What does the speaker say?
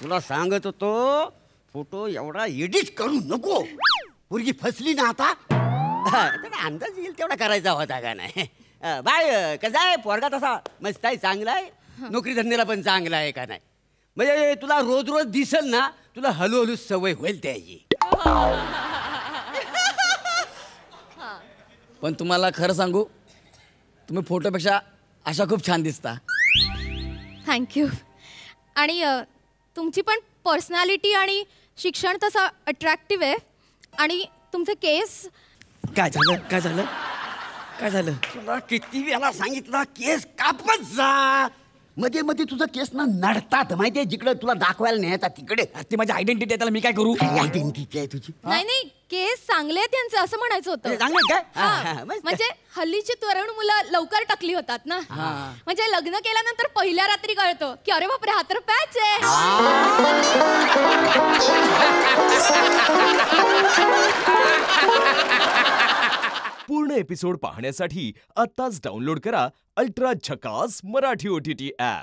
तुला सांगत होतो फोटो एवढा एडिट करू नको. पोरगी फसली ना आता. त्याला अंदाज येईल तेवढा करायचा होता का नाही. बाय कसा आहे पोरगा? तसा मस्त आहे, चांगला आहे, नोकरी धंद्याला पण चांगला आहे का नाही. म्हणजे तुला रोज रोज दिसल ना, तुला हळूहळू सवय होईल त्याची. पण तुम्हाला खरं सांगू, तुम्ही फोटोपेक्षा अशा खूप छान दिसता. थँक्यू. आणि तुमची पण पर्सनॅलिटी आणि शिक्षण तसं अट्रॅक्टिव्ह आहे. आणि तुमचे केस. काय झालं काय झालं काय झालं? तुला किती वेळा सांगितलं केस कापत जा. मध्ये मध्ये तुझं केस ना नडतात माहितीये, जिकडे तुला दाखवायला न्यायचा तिकडे. ती माझी आयडेंटिटी आहे, त्याला मी काय करू? आयडेंटिटी आहे तुझी. नाही नाही, केस चांगले आहेत त्यांचे असं म्हणायचं होतं. चांगले काय? म्हणजे हल्लीची तरुण मुलं लवकर टकली होतात ना. म्हणजे लग्न केल्यानंतर पहिल्या रात्री कळतं की अरे बापरे हा तर पॅच आहे. पूर्ण एपिसोड पाहण्यासाठी आत्ताच डाउनलोड करा अल्ट्रा झकास मराठी OTT ॲप.